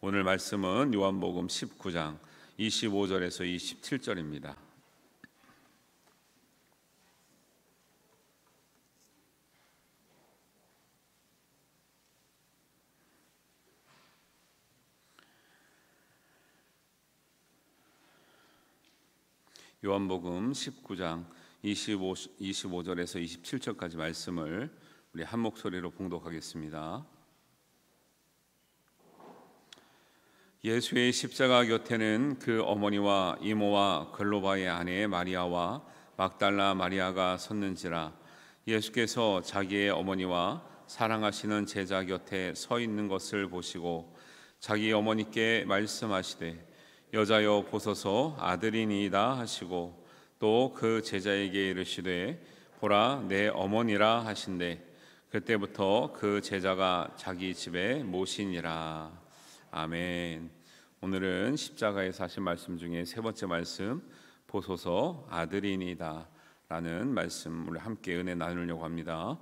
오늘 말씀은 요한복음 19장 25절에서 27절입니다. 요한복음 19장 25절에서 27절까지 말씀을 우리 한 목소리로 봉독하겠습니다. 예수의 십자가 곁에는 그 어머니와 이모와 글로바의 아내 마리아와 막달라 마리아가 섰는지라. 예수께서 자기의 어머니와 사랑하시는 제자 곁에 서 있는 것을 보시고 자기 어머니께 말씀하시되 여자여 보소서 아들이니이다 하시고 또 그 제자에게 이르시되 보라 내 어머니라 하신대. 그때부터 그 제자가 자기 집에 모시니라. 아멘. 오늘은 십자가에서 하신 말씀 중에 세 번째 말씀, 보소서 아들이니이다 라는 말씀을 함께 은혜 나누려고 합니다.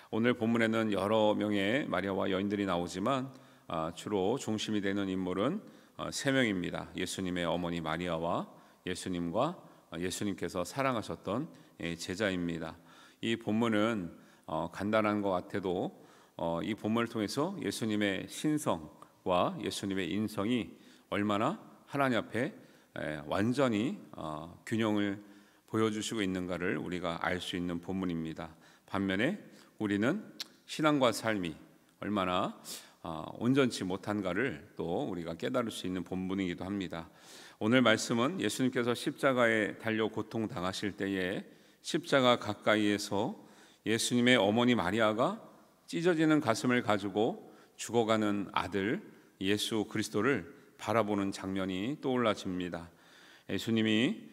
오늘 본문에는 여러 명의 마리아와 여인들이 나오지만 주로 중심이 되는 인물은 세 명입니다. 예수님의 어머니 마리아와 예수님과 예수님께서 사랑하셨던 제자입니다. 이 본문은 간단한 것 같아도 이 본문을 통해서 예수님의 신성과 예수님의 인성이 얼마나 하나님 앞에 완전히 균형을 보여주시고 있는가를 우리가 알 수 있는 본문입니다. 반면에 우리는 신앙과 삶이 얼마나 온전치 못한가를 또 우리가 깨달을 수 있는 본문이기도 합니다. 오늘 말씀은 예수님께서 십자가에 달려 고통당하실 때에 십자가 가까이에서 예수님의 어머니 마리아가 찢어지는 가슴을 가지고 죽어가는 아들 예수 그리스도를 바라보는 장면이 떠올라집니다. 예수님이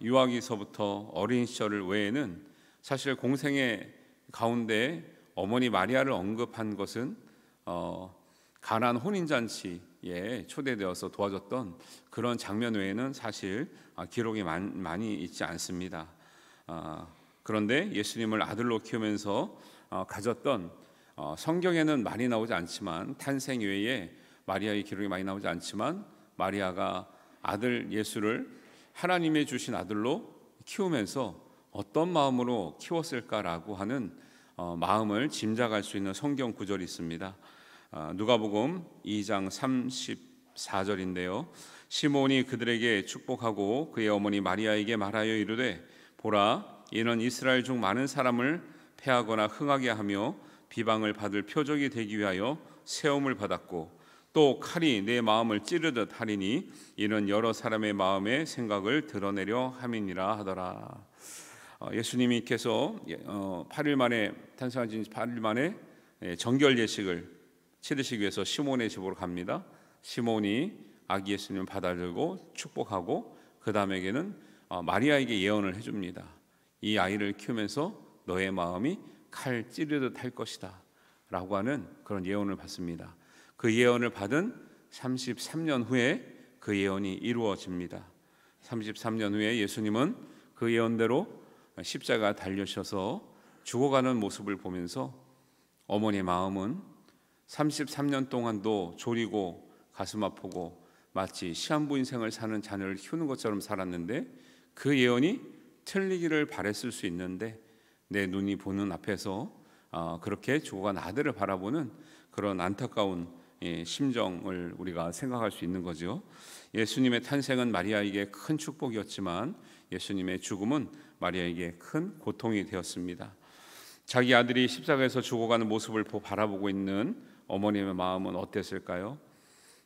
유아기서부터 어린 시절을 외에는 사실 공생의 가운데 어머니 마리아를 언급한 것은 가나안 혼인잔치에 초대되어서 도와줬던 그런 장면 외에는 사실 기록이 많이 있지 않습니다. 그런데 예수님을 아들로 키우면서 가졌던 성경에는 많이 나오지 않지만 탄생 외에 마리아의 기록이 많이 나오지 않지만 마리아가 아들 예수를 하나님이 주신 아들로 키우면서 어떤 마음으로 키웠을까라고 하는 마음을 짐작할 수 있는 성경 구절이 있습니다. 누가복음 2장 34절인데요. 시몬이 그들에게 축복하고 그의 어머니 마리아에게 말하여 이르되 보라 이는 이스라엘 중 많은 사람을 패하거나 흥하게 하며 비방을 받을 표적이 되기 위하여 세움을 받았고 또 칼이 내 마음을 찌르듯 하리니 이는 여러 사람의 마음의 생각을 드러내려 함이니라 하더라. 예수님께서 8일 만에 탄생하신 8일 만에 정결 예식을 치르시기 위해서 시몬의 집으로 갑니다. 시몬이 아기 예수님을 받아들고 축복하고 그 다음에게는 마리아에게 예언을 해줍니다. 이 아이를 키우면서 너의 마음이 칼 찌르듯 할 것이다 라고 하는 그런 예언을 받습니다. 그 예언을 받은 33년 후에 그 예언이 이루어집니다. 33년 후에 예수님은 그 예언대로 십자가 달려셔서 죽어가는 모습을 보면서 어머니의 마음은 33년 동안도 졸이고 가슴 아프고 마치 시한부 인생을 사는 자녀를 키우는 것처럼 살았는데 그 예언이 틀리기를 바랬을 수 있는데 내 눈이 보는 앞에서 그렇게 죽어간 아들을 바라보는 그런 안타까운 심정을 우리가 생각할 수 있는 거죠. 예수님의 탄생은 마리아에게 큰 축복이었지만 예수님의 죽음은 마리아에게 큰 고통이 되었습니다. 자기 아들이 십자가에서 죽어가는 모습을 바라보고 있는 어머님의 마음은 어땠을까요?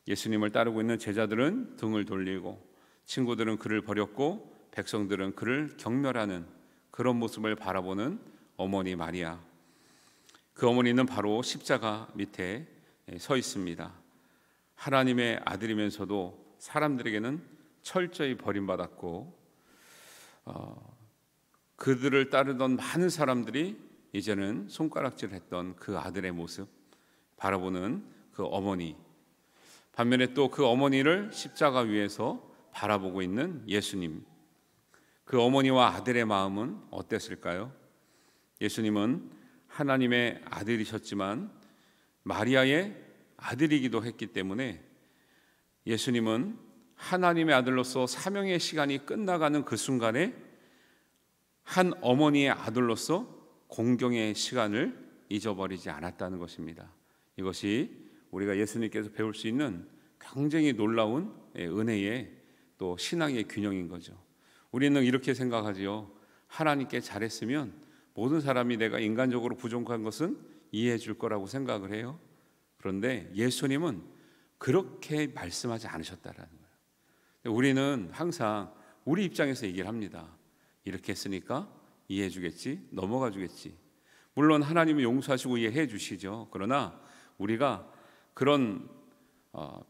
예수님을 따르고 있는 제자들은 등을 돌리고 친구들은 그를 버렸고 백성들은 그를 경멸하는 그런 모습을 바라보는 어머니 마리아. 그 어머니는 바로 십자가 밑에 서 있습니다. 하나님의 아들이면서도 사람들에게는 철저히 버림받았고 그들을 따르던 많은 사람들이 이제는 손가락질했던 그 아들의 모습 바라보는 그 어머니, 반면에 또 그 어머니를 십자가 위에서 바라보고 있는 예수님, 그 어머니와 아들의 마음은 어땠을까요? 예수님은 하나님의 아들이셨지만 마리아의 아들이기도 했기 때문에 예수님은 하나님의 아들로서 사명의 시간이 끝나가는 그 순간에 한 어머니의 아들로서 공경의 시간을 잊어버리지 않았다는 것입니다. 이것이 우리가 예수님께서 배울 수 있는 굉장히 놀라운 은혜의 또 신앙의 균형인 거죠. 우리는 이렇게 생각하지요. 하나님께 잘했으면 모든 사람이 내가 인간적으로 부족한 것은 이해해 줄 거라고 생각을 해요. 그런데 예수님은 그렇게 말씀하지 않으셨다라는 거예요. 우리는 항상 우리 입장에서 얘기를 합니다. 이렇게 했으니까 이해해 주겠지, 넘어가 주겠지. 물론 하나님은 용서하시고 이해해 주시죠. 그러나 우리가 그런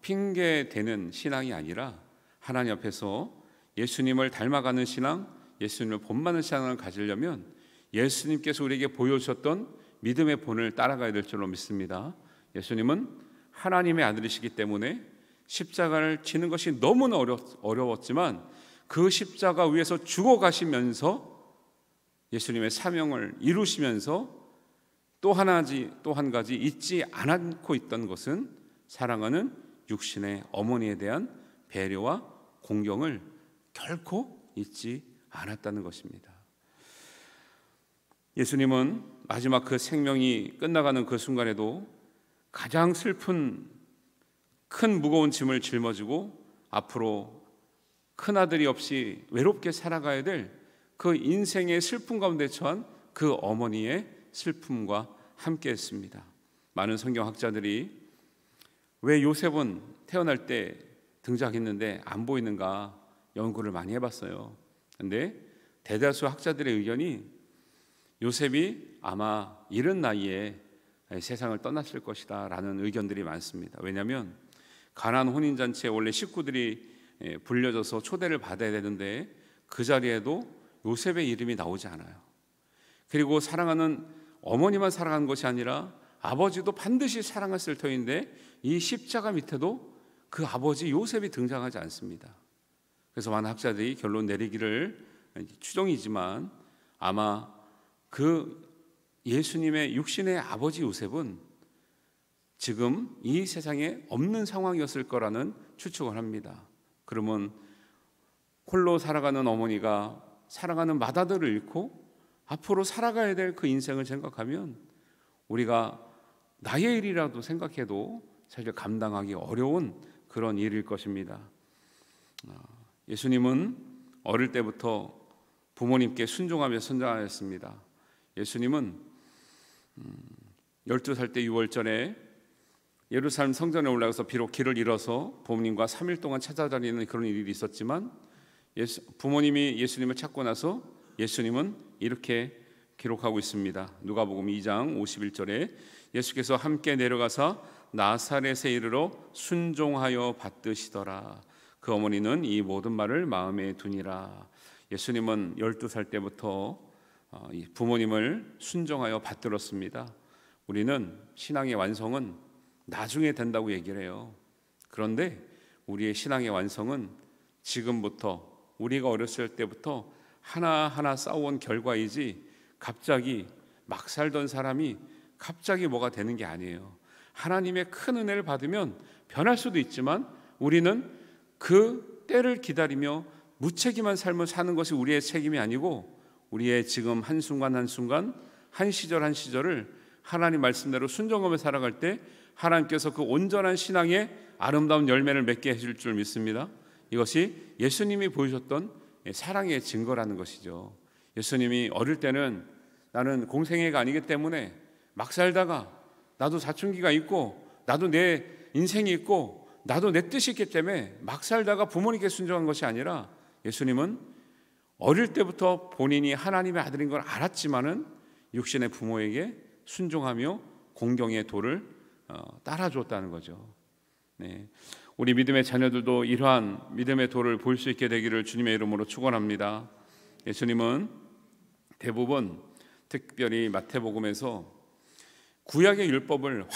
핑계대는 신앙이 아니라 하나님 앞에서 예수님을 닮아가는 신앙, 예수님을 본받는 신앙을 가지려면 예수님께서 우리에게 보여주셨던 믿음의 본을 따라가야 될 줄로 믿습니다. 예수님은 하나님의 아들이시기 때문에 십자가를 지는 것이 너무나 어려웠지만 그 십자가 위에서 죽어가시면서 예수님의 사명을 이루시면서 또 한 가지 잊지 않고 있던 것은 사랑하는 육신의 어머니에 대한 배려와 공경을 결코 잊지 않았다는 것입니다. 예수님은 마지막 그 생명이 끝나가는 그 순간에도 가장 슬픈 큰 무거운 짐을 짊어지고 앞으로 큰아들이 없이 외롭게 살아가야 될 그 인생의 슬픔 가운데 처한 그 어머니의 슬픔과 함께 했습니다. 많은 성경학자들이 왜 요셉은 태어날 때 등장했는데 안 보이는가 연구를 많이 해봤어요. 그런데 대다수 학자들의 의견이 요셉이 아마 이른 나이에 세상을 떠났을 것이다 라는 의견들이 많습니다. 왜냐하면 가나안 혼인잔치에 원래 식구들이 불려져서 초대를 받아야 되는데 그 자리에도 요셉의 이름이 나오지 않아요. 그리고 사랑하는 어머니만 사랑하는 것이 아니라 아버지도 반드시 사랑했을 터인데 이 십자가 밑에도 그 아버지 요셉이 등장하지 않습니다. 그래서 많은 학자들이 결론 내리기를, 추정이지만 아마 그 예수님의 육신의 아버지 요셉은 지금 이 세상에 없는 상황이었을 거라는 추측을 합니다. 그러면 홀로 살아가는 어머니가 사랑하는 맏아들을 잃고 앞으로 살아가야 될 그 인생을 생각하면 우리가 나의 일이라도 생각해도 사실 감당하기 어려운 그런 일일 것입니다. 예수님은 어릴 때부터 부모님께 순종하며 성장하였습니다. 예수님은 12살 때 6월절에 예루살렘 성전에 올라가서 비록 길을 잃어서 부모님과 3일 동안 찾아다니는 그런 일이 있었지만 부모님이 예수님을 찾고 나서 예수님은 이렇게 기록하고 있습니다. 누가복음 2장 51절에 예수께서 함께 내려가서 나사렛에 이르러 순종하여 받드시더라. 그 어머니는 이 모든 말을 마음에 두니라. 예수님은 12살 때부터 부모님을 순종하여 받들었습니다. 우리는 신앙의 완성은 나중에 된다고 얘기를 해요. 그런데 우리의 신앙의 완성은 지금부터, 우리가 어렸을 때부터 하나하나 싸워온 결과이지 갑자기 막 살던 사람이 갑자기 뭐가 되는 게 아니에요. 하나님의 큰 은혜를 받으면 변할 수도 있지만 우리는 그 때를 기다리며 무책임한 삶을 사는 것이 우리의 책임이 아니고 우리의 지금 한순간 한순간, 한 시절 한 시절을 하나님 말씀대로 순종하며 살아갈 때 하나님께서 그 온전한 신앙의 아름다운 열매를 맺게 해줄 줄 믿습니다. 이것이 예수님이 보여줬던 사랑의 증거라는 것이죠. 예수님이 어릴 때는 나는 공생애가 아니기 때문에 막 살다가 나도 사춘기가 있고 나도 내 인생이 있고 나도 내 뜻이 있기 때문에 막 살다가 부모님께 순종한 것이 아니라 예수님은 어릴 때부터 본인이 하나님의 아들인 걸 알았지만은 육신의 부모에게 순종하며 공경의 도를 따라줬다는 거죠. 네. 우리 믿음의 자녀들도 이러한 믿음의 도를 볼 수 있게 되기를 주님의 이름으로 축원합니다. 예수님은 대부분 특별히 마태복음에서 구약의 율법을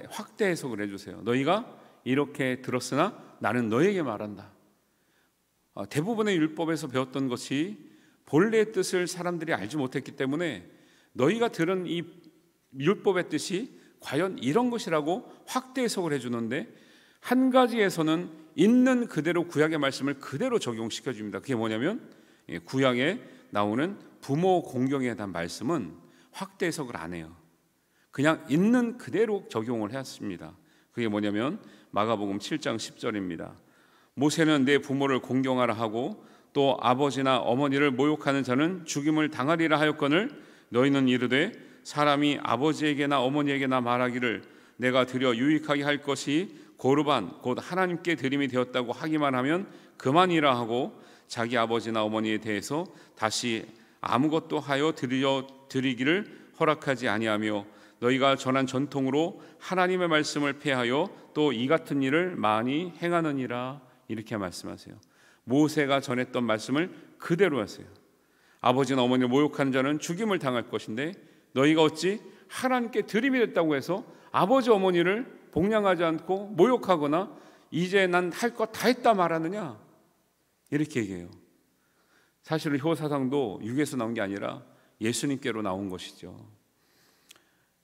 확대 해석을 해주세요. 너희가 이렇게 들었으나 나는 너에게 말한다. 대부분의 율법에서 배웠던 것이 본래의 뜻을 사람들이 알지 못했기 때문에 너희가 들은 이 율법의 뜻이 과연 이런 것이라고 확대 해석을 해주는데 한 가지에서는 있는 그대로 구약의 말씀을 그대로 적용시켜 줍니다. 그게 뭐냐면 구약에 나오는 부모 공경에 대한 말씀은 확대 해석을 안 해요. 그냥 있는 그대로 적용을 했습니다. 그게 뭐냐면 마가복음 7장 10절입니다. 모세는 내 부모를 공경하라 하고 또 아버지나 어머니를 모욕하는 자는 죽임을 당하리라 하였거늘 너희는 이르되 사람이 아버지에게나 어머니에게나 말하기를 내가 드려 유익하게 할 것이 고르반 곧 하나님께 드림이 되었다고 하기만 하면 그만이라 하고 자기 아버지나 어머니에 대해서 다시 아무것도 하여 드리기를 허락하지 아니하며 너희가 전한 전통으로 하나님의 말씀을 폐하여 또 이 같은 일을 많이 행하느니라. 이렇게 말씀하세요. 모세가 전했던 말씀을 그대로 하세요. 아버지나 어머니를 모욕하는 자는 죽임을 당할 것인데 너희가 어찌 하나님께 드림이 됐다고 해서 아버지 어머니를 복량하지 않고 모욕하거나 이제 난 할 것 다 했다 말하느냐, 이렇게 얘기해요. 사실은 효사상도 육에서 나온 게 아니라 예수님께로 나온 것이죠.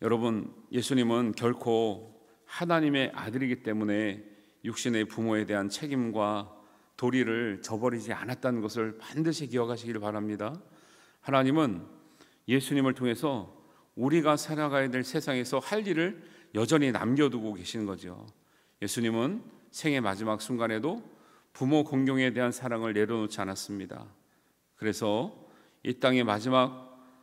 여러분, 예수님은 결코 하나님의 아들이기 때문에 육신의 부모에 대한 책임과 도리를 저버리지 않았다는 것을 반드시 기억하시길 바랍니다. 하나님은 예수님을 통해서 우리가 살아가야 될 세상에서 할 일을 여전히 남겨두고 계시는 거죠. 예수님은 생의 마지막 순간에도 부모 공경에 대한 사랑을 내려놓지 않았습니다. 그래서 이 땅의 마지막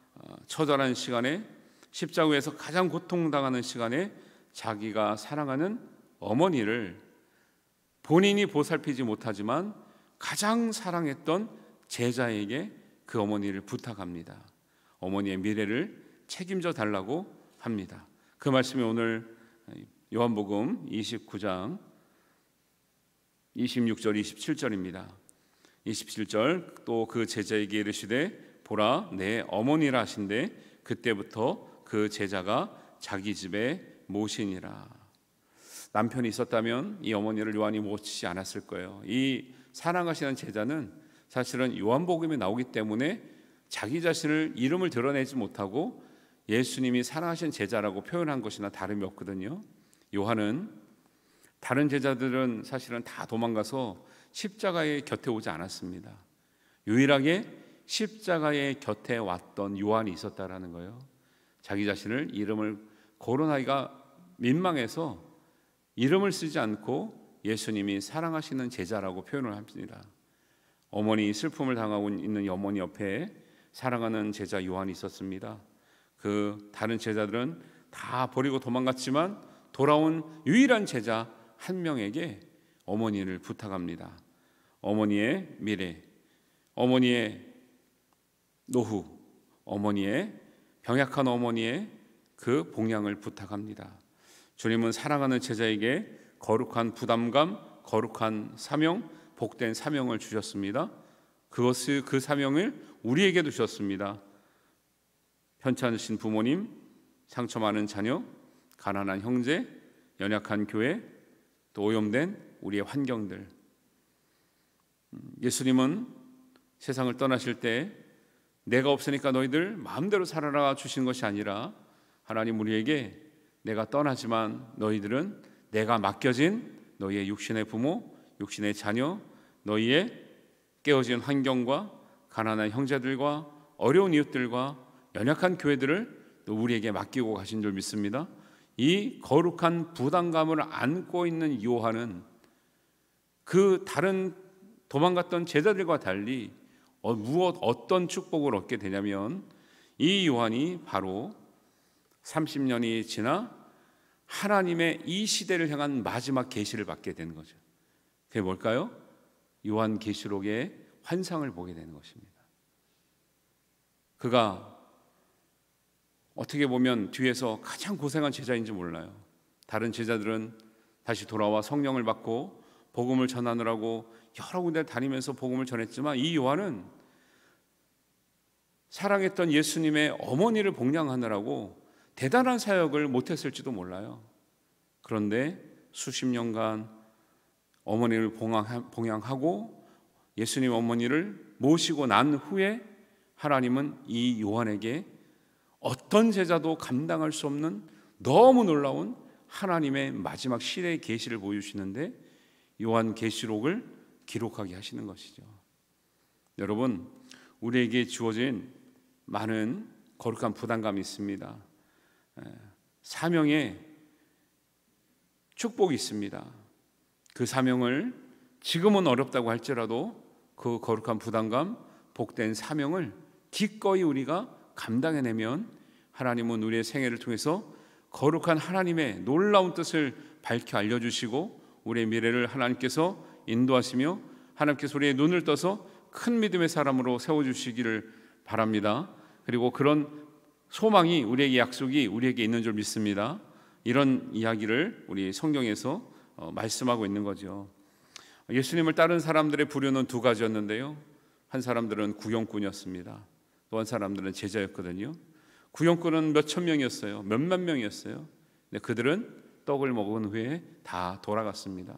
처절한 시간에 십자가에서 가장 고통당하는 시간에 자기가 사랑하는 어머니를 본인이 보살피지 못하지만 가장 사랑했던 제자에게 그 어머니를 부탁합니다. 어머니의 미래를 책임져 달라고 합니다. 그 말씀이 오늘 요한복음 29장 26절 27절입니다. 27절 또 그 제자에게 이르시되 보라 내 어머니라 하신대 그때부터 그 제자가 자기 집에 모시니라. 남편이 있었다면 이 어머니를 요한이 모시지 않았을 거예요. 이 사랑하시는 제자는 사실은 요한복음에 나오기 때문에 자기 자신을 이름을 드러내지 못하고 예수님이 사랑하신 제자라고 표현한 것이나 다름이 없거든요. 요한은 다른 제자들은 사실은 다 도망가서 십자가의 곁에 오지 않았습니다. 유일하게 십자가의 곁에 왔던 요한이 있었다라는 거예요. 자기 자신을 이름을 거론하기가 민망해서 이름을 쓰지 않고 예수님이 사랑하시는 제자라고 표현을 합니다. 어머니 슬픔을 당하고 있는 어머니 옆에 사랑하는 제자 요한이 있었습니다. 그 다른 제자들은 다 버리고 도망갔지만 돌아온 유일한 제자 한 명에게 어머니를 부탁합니다. 어머니의 미래, 어머니의 노후, 어머니의 병약한 어머니의 그 봉양을 부탁합니다. 주님은 사랑하는 제자에게 거룩한 부담감, 거룩한 사명, 복된 사명을 주셨습니다. 그 사명을 우리에게도 주셨습니다. 편찮으신 부모님, 상처 많은 자녀, 가난한 형제, 연약한 교회, 또 오염된 우리의 환경들. 예수님은 세상을 떠나실 때 내가 없으니까 너희들 마음대로 살아라 주신 것이 아니라 하나님 우리에게 내가 떠나지만 너희들은 내가 맡겨진 너희의 육신의 부모, 육신의 자녀, 너희의 깨어진 환경과 가난한 형제들과 어려운 이웃들과 연약한 교회들을 또 우리에게 맡기고 가신 줄 믿습니다. 이 거룩한 부담감을 안고 있는 요한은 그 다른 도망갔던 제자들과 달리 어떤 축복을 얻게 되냐면 이 요한이 바로 30년이 지나 하나님의 이 시대를 향한 마지막 계시를 받게 되는 거죠. 그게 뭘까요? 요한계시록의 환상을 보게 되는 것입니다. 그가 어떻게 보면 뒤에서 가장 고생한 제자인지 몰라요. 다른 제자들은 다시 돌아와 성령을 받고 복음을 전하느라고 여러 군데 다니면서 복음을 전했지만 이 요한은 사랑했던 예수님의 어머니를 복양하느라고 대단한 사역을 못했을지도 몰라요. 그런데 수십 년간 어머니를 봉양하고 예수님 어머니를 모시고 난 후에 하나님은 이 요한에게 어떤 제자도 감당할 수 없는 너무 놀라운 하나님의 마지막 시대의 계시를 보여주시는데 요한계시록을 기록하게 하시는 것이죠. 여러분, 우리에게 주어진 많은 거룩한 부담감이 있습니다. 사명에 축복이 있습니다. 그 사명을 지금은 어렵다고 할지라도 그 거룩한 부담감, 복된 사명을 기꺼이 우리가 감당해내면 하나님은 우리의 생애를 통해서 거룩한 하나님의 놀라운 뜻을 밝혀 알려주시고 우리의 미래를 하나님께서 인도하시며 하나님께서 우리의 눈을 떠서 큰 믿음의 사람으로 세워주시기를 바랍니다. 그리고 그런 소망이, 우리에게 약속이 우리에게 있는 줄 믿습니다. 이런 이야기를 우리 성경에서 말씀하고 있는 거죠. 예수님을 따른 사람들의 부류는 두 가지였는데요. 한 사람들은 구경꾼이었습니다. 또 한 사람들은 제자였거든요. 구경꾼은 몇천 명이었어요. 몇만 명이었어요. 근데 그들은 떡을 먹은 후에 다 돌아갔습니다.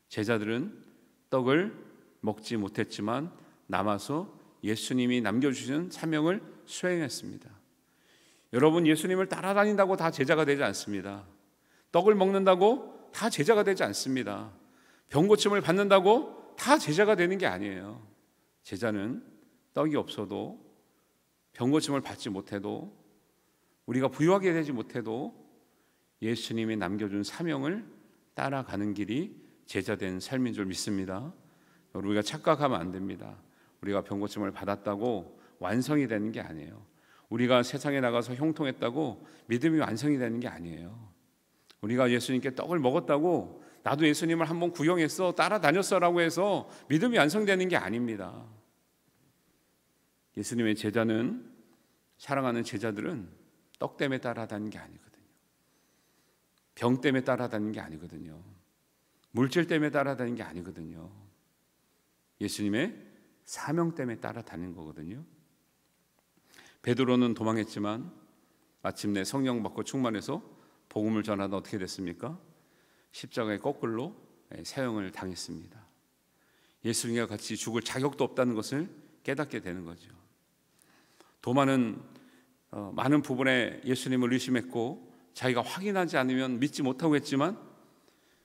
제자들은 떡을 먹지 못했지만 남아서 예수님이 남겨주신 사명을 수행했습니다. 여러분, 예수님을 따라다닌다고 다 제자가 되지 않습니다. 떡을 먹는다고 다 제자가 되지 않습니다. 병고침을 받는다고 다 제자가 되는 게 아니에요. 제자는 떡이 없어도, 병고침을 받지 못해도, 우리가 부유하게 되지 못해도 예수님이 남겨준 사명을 따라가는 길이 제자된 삶인 줄 믿습니다. 우리가 착각하면 안 됩니다. 우리가 병고침을 받았다고 완성이 되는 게 아니에요. 우리가 세상에 나가서 형통했다고 믿음이 완성이 되는 게 아니에요. 우리가 예수님께 떡을 먹었다고 나도 예수님을 한번 구경했어, 따라다녔어라고 해서 믿음이 완성되는 게 아닙니다. 예수님의 제자는, 사랑하는 제자들은 떡 때문에 따라다니는 게 아니거든요. 병 때문에 따라다니는 게 아니거든요. 물질 때문에 따라다니는 게 아니거든요. 예수님의 사명 때문에 따라다니는 거거든요. 베드로는 도망했지만 마침내 성령 받고 충만해서 복음을 전하다 어떻게 됐습니까? 십자가의 거꾸로 사형을 당했습니다. 예수님과 같이 죽을 자격도 없다는 것을 깨닫게 되는 거죠. 도마는 많은 부분에 예수님을 의심했고 자기가 확인하지 않으면 믿지 못하고 했지만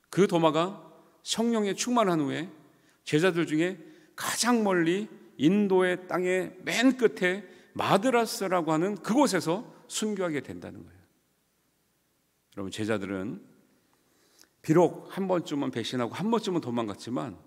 그 도마가 성령에 충만한 후에 제자들 중에 가장 멀리 인도의 땅의 맨 끝에 마드라스라고 하는 그곳에서 순교하게 된다는 거예요. 여러분, 제자들은 비록 한 번쯤은 배신하고 한 번쯤은 도망갔지만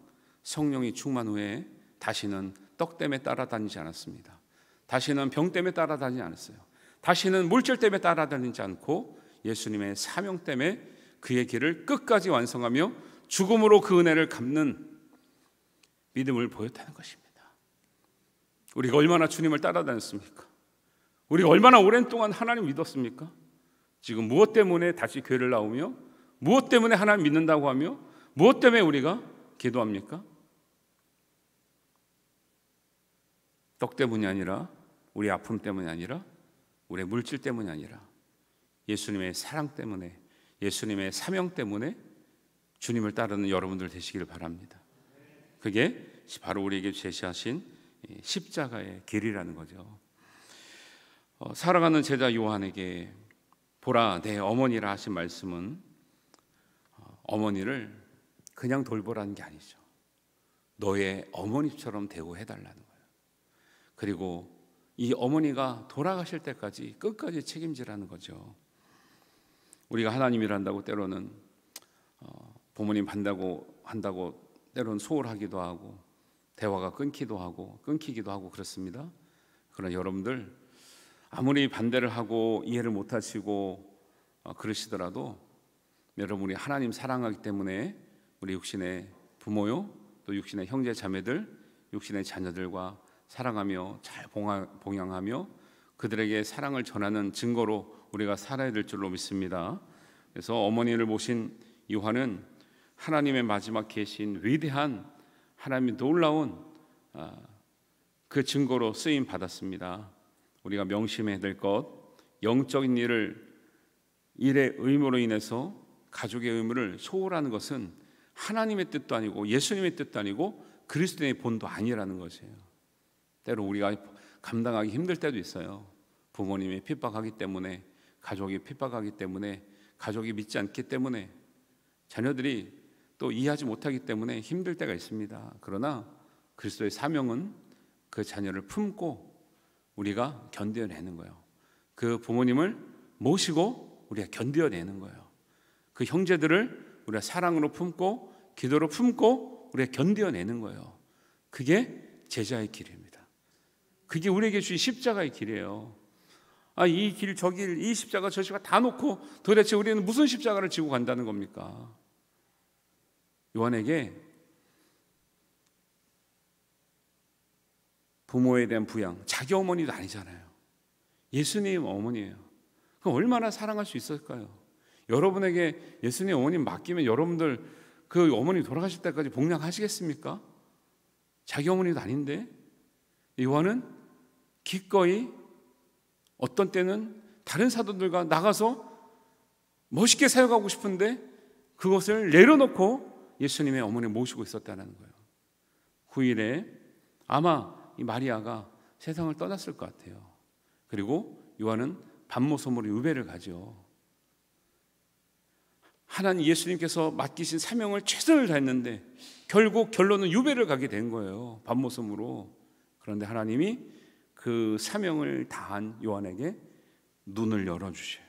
성령이 충만 후에 다시는 떡 때문에 따라다니지 않았습니다. 다시는 병 때문에 따라다니지 않았어요. 다시는 물질 때문에 따라다니지 않고 예수님의 사명 때문에 그의 길을 끝까지 완성하며 죽음으로 그 은혜를 갚는 믿음을 보였다는 것입니다. 우리가 얼마나 주님을 따라다녔습니까? 우리가 얼마나 오랜 동안 하나님 믿었습니까? 지금 무엇 때문에 다시 교회를 나오며, 무엇 때문에 하나님 믿는다고 하며, 무엇 때문에 우리가 기도합니까? 떡 때문이 아니라, 우리 아픔 때문이 아니라, 우리의 물질 때문이 아니라 예수님의 사랑 때문에, 예수님의 사명 때문에 주님을 따르는 여러분들 되시기를 바랍니다. 그게 바로 우리에게 제시하신 십자가의 길이라는 거죠. 사랑하는 제자 요한에게 보라 내 어머니라 하신 말씀은 어머니를 그냥 돌보라는 게 아니죠. 너의 어머니처럼 대우해달라는 거예요. 그리고 이 어머니가 돌아가실 때까지 끝까지 책임지라는 거죠. 우리가 하나님 일한다고 때로는 부모님 한다고 때로는 소홀하기도 하고 대화가 끊기기도 하고 그렇습니다. 그러나 여러분들 아무리 반대를 하고 이해를 못하시고 그러시더라도 여러분, 우리 하나님 사랑하기 때문에 우리 육신의 부모요, 또 육신의 형제 자매들, 육신의 자녀들과 사랑하며 잘 봉양하며 그들에게 사랑을 전하는 증거로 우리가 살아야 될 줄로 믿습니다. 그래서 어머니를 모신 요한은 하나님의 마지막 계신 위대한 하나님의 놀라운 그 증거로 쓰임 받았습니다. 우리가 명심해야 될 것, 영적인 일의 의무로 인해서 가족의 의무를 소홀하는 것은 하나님의 뜻도 아니고 예수님의 뜻도 아니고 그리스도의 본도 아니라는 것이에요. 때로 우리가 감당하기 힘들 때도 있어요. 부모님이 핍박하기 때문에, 가족이 핍박하기 때문에, 가족이 믿지 않기 때문에 자녀들이 또 이해하지 못하기 때문에 힘들 때가 있습니다. 그러나 그리스도의 사명은 그 자녀를 품고 우리가 견뎌내는 거예요. 그 부모님을 모시고 우리가 견뎌내는 거예요. 그 형제들을 우리가 사랑으로 품고 기도로 품고 우리가 견뎌내는 거예요. 그게 제자의 길입니다. 그게 우리에게 주신 십자가의 길이에요. 이 길, 저 길, 이 십자가, 저 십자가 다 놓고 도대체 우리는 무슨 십자가를 지고 간다는 겁니까? 요한에게 부모에 대한 부양, 자기 어머니도 아니잖아요. 예수님 어머니예요. 그럼 얼마나 사랑할 수 있을까요? 여러분에게 예수님 어머님 맡기면 여러분들 그 어머니 돌아가실 때까지 복양하시겠습니까? 자기 어머니도 아닌데. 요한은 기꺼이 어떤 때는 다른 사도들과 나가서 멋있게 사역하고 싶은데 그것을 내려놓고 예수님의 어머니를 모시고 있었다는 거예요. 9일에 아마 이 마리아가 세상을 떠났을 것 같아요. 그리고 요한은 반모섬으로 유배를 가죠. 하나님 예수님께서 맡기신 사명을 최선을 다했는데 결국 결론은 유배를 가게 된 거예요. 반모섬으로. 그런데 하나님이 그 사명을 다한 요한에게 눈을 열어주셔요.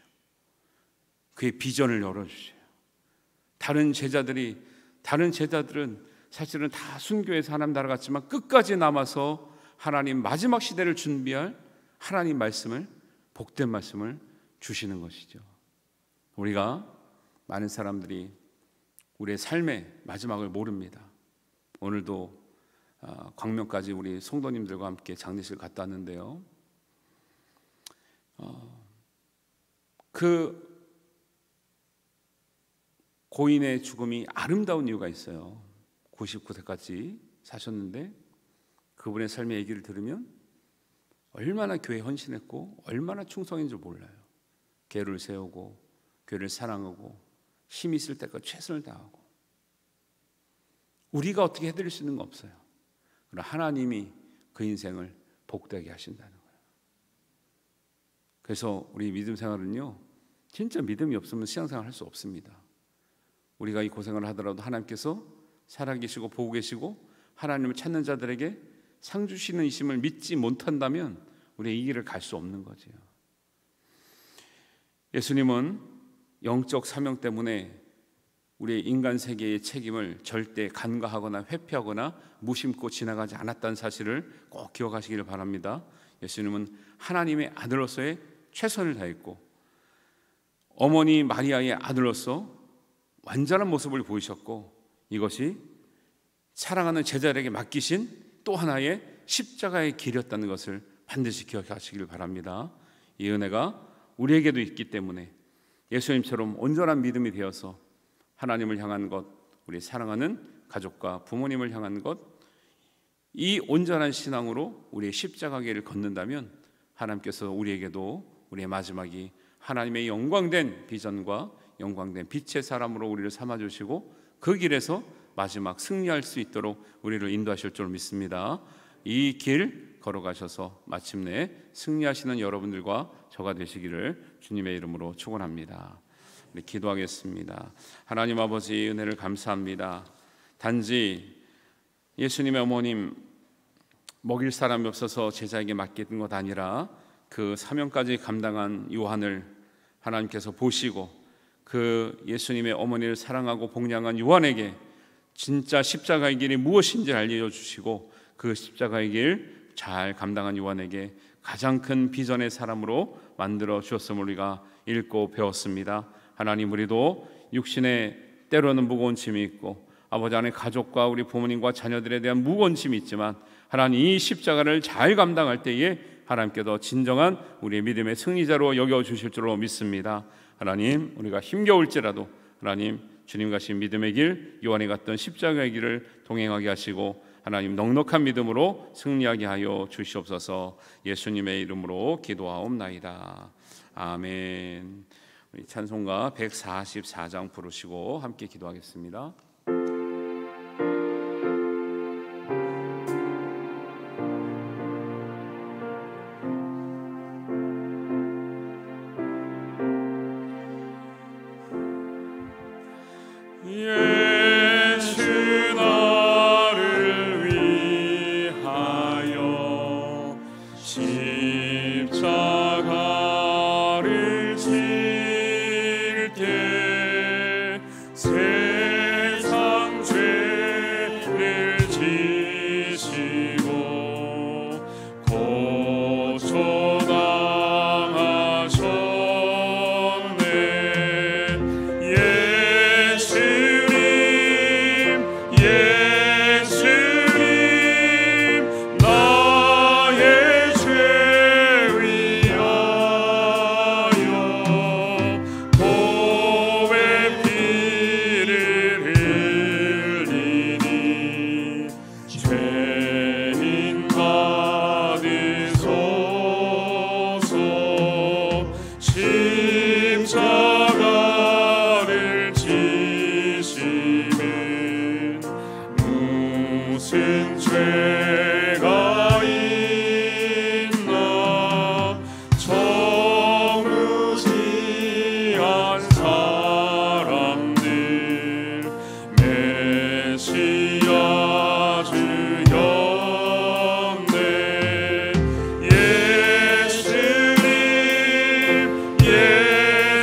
그의 비전을 열어주셔요. 다른 제자들은 사실은 다 순교해서 하나님 나라 갔지만 끝까지 남아서 하나님 마지막 시대를 준비할 하나님 말씀을, 복된 말씀을 주시는 것이죠. 우리가 많은 사람들이 우리의 삶의 마지막을 모릅니다. 오늘도 광명까지 우리 성도님들과 함께 장례식을 갔다 왔는데요. 그 고인의 죽음이 아름다운 이유가 있어요. 99세까지 사셨는데 그분의 삶의 얘기를 들으면 얼마나 교회에 헌신했고 얼마나 충성인 줄 몰라요. 교회를 세우고 교회를 사랑하고 힘이 있을 때까지 최선을 다하고. 우리가 어떻게 해드릴 수 있는 거 없어요. 그러나 하나님이 그 인생을 복되게 하신다는 거예요. 그래서 우리 믿음 생활은요, 진짜 믿음이 없으면 신앙생활 할 수 없습니다. 우리가 이 고생을 하더라도 하나님께서 살아계시고 보고 계시고 하나님을 찾는 자들에게 상 주시는 이심을 믿지 못한다면 우리 이 길을 갈 수 없는 거죠. 예수님은 영적 사명 때문에 우리의 인간 세계의 책임을 절대 간과하거나 회피하거나 무심코 지나가지 않았다는 사실을 꼭 기억하시기를 바랍니다. 예수님은 하나님의 아들로서의 최선을 다했고 어머니 마리아의 아들로서 완전한 모습을 보이셨고 이것이 사랑하는 제자들에게 맡기신 또 하나의 십자가의 길이었다는 것을 반드시 기억하시기를 바랍니다. 이 은혜가 우리에게도 있기 때문에 예수님처럼 온전한 믿음이 되어서 하나님을 향한 것, 우리 사랑하는 가족과 부모님을 향한 것, 이 온전한 신앙으로 우리의 십자가 길을 걷는다면 하나님께서 우리에게도 우리의 마지막이 하나님의 영광된 비전과 영광된 빛의 사람으로 우리를 삼아주시고 그 길에서 마지막 승리할 수 있도록 우리를 인도하실 줄 믿습니다. 이 길 걸어가셔서 마침내 승리하시는 여러분들과 저가 되시기를 주님의 이름으로 축원합니다. 우리 기도하겠습니다. 하나님 아버지 은혜를 감사합니다. 단지 예수님의 어머님 먹일 사람이 없어서 제자에게 맡기는 것 아니라 그 사명까지 감당한 요한을 하나님께서 보시고 그 예수님의 어머니를 사랑하고 복양한 요한에게 진짜 십자가의 길이 무엇인지 알려주시고 그 십자가의 길 잘 감당한 요한에게 가장 큰 비전의 사람으로 만들어 주었음을 우리가 읽고 배웠습니다. 하나님, 우리도 육신에 때로는 무거운 짐이 있고 아버지 안에 가족과 우리 부모님과 자녀들에 대한 무거운 짐이 있지만 하나님 이 십자가를 잘 감당할 때에 하나님께서 진정한 우리의 믿음의 승리자로 여겨주실 줄로 믿습니다. 하나님, 우리가 힘겨울지라도 하나님 주님 가신 믿음의 길, 요한이 갔던 십자가의 길을 동행하게 하시고 하나님 넉넉한 믿음으로 승리하게 하여 주시옵소서. 예수님의 이름으로 기도하옵나이다. 아멘. 우리 찬송가 144장 부르시고 함께 기도하겠습니다. 예수님 무슨 죄가 있나 정무지한 사람들 메시아 주였네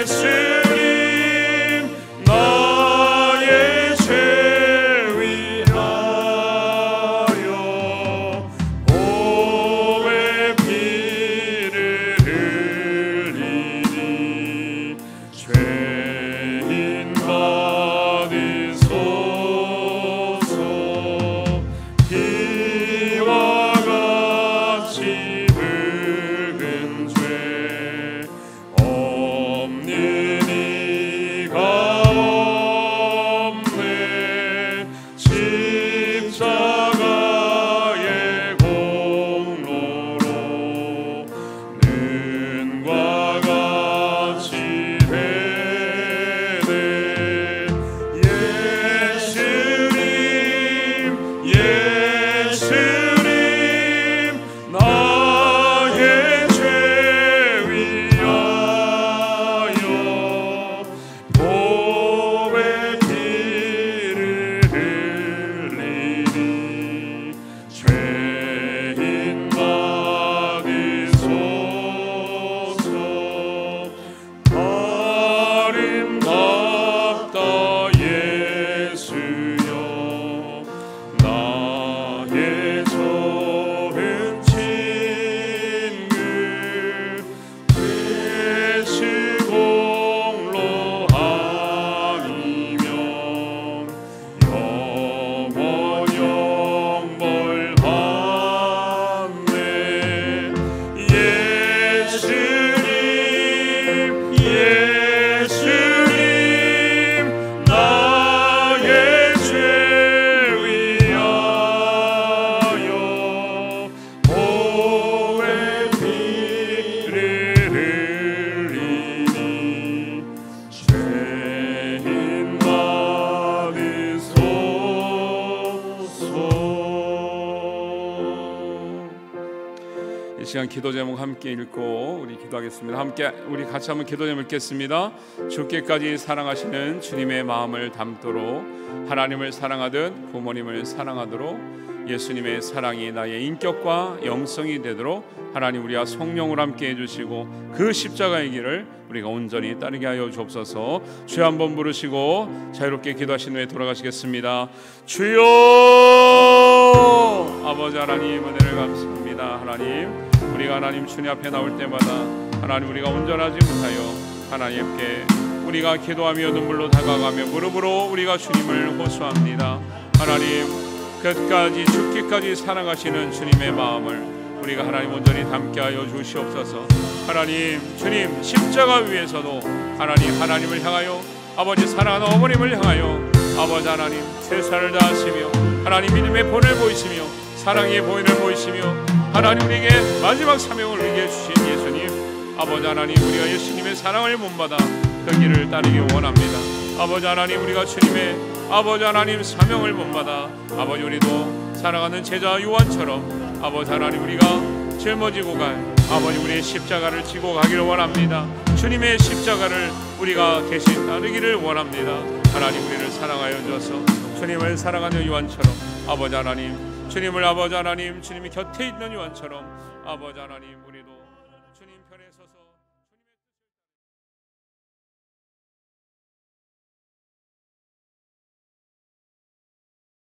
예수님 나의 죄 위하여 보배 피를 흘리니 죄인 받으소서 피와 같이 붉은 죄 없는 이가 없네 십자가의 공로로 눈과 같이 되네 예수님 나의 죄 위하여 보배 피를 흘리니 죄인 받으소서 아름답다 예수여 나의 좋은 친구 되시 공로 아니면 영원 영벌 받네 예수님 나의 죄 위하여 보배 피를 흘리니 죄인 받으소서. 이 시간 기도 제목 함께 읽고 우리 기도하겠습니다. 함께 우리 같이 한번 기도 제목 읽겠습니다. 죽기까지 사랑하시는 주님의 마음을 담도록 하나님을 사랑하듯 부모님을 사랑하도록 예수님의 사랑이 나의 인격과 영성이 되도록 하나님 우리와 성령으로 함께 해주시고 그 십자가의 길을 우리가 온전히 따르게 하여 주옵소서. 주여 한번 부르시고 자유롭게 기도하신 후에 돌아가시겠습니다. 주여 아버지 하나님 은혜를 감사합니다. 하나님 우리가 하나님 주님 앞에 나올 때마다 하나님 우리가 온전하지 못하여 하나님께 우리가 기도하며 눈물로 다가가며 무릎으로 우리가 주님을 호소합니다. 하나님 끝까지 죽기까지 사랑하시는 주님의 마음을 우리가 하나님 온전히 담게 하여 주시옵소서. 하나님 주님 십자가 위에서도 하나님을 향하여 아버지 사랑하는 어머님을 향하여 아버지 하나님 최선을 다하시며 하나님 믿음의 본을 보이시며 사랑의 보인을 보이시며 하나님 우리에게 마지막 사명을 우리에게 주신 예수님 아버지 하나님 우리가 예수님의 사랑을 본받아 그 길을 따르기 원합니다. 아버지 하나님 우리가 주님의 아버지 하나님 사명을 본받아 아버지 우리도 사랑하는 제자 요한처럼 아버지 하나님 우리가 짊어지고 갈 아버지 우리의 십자가를 지고 가기를 원합니다. 주님의 십자가를 우리가 대신 따르기를 원합니다. 하나님 우리를 사랑하여 주셔서 주님을 사랑하는 요한처럼 아버지 하나님 주님을 아버지 하나님 주님이 곁에 있는 요한처럼 아버지 하나님 우리도 주님 편에 서서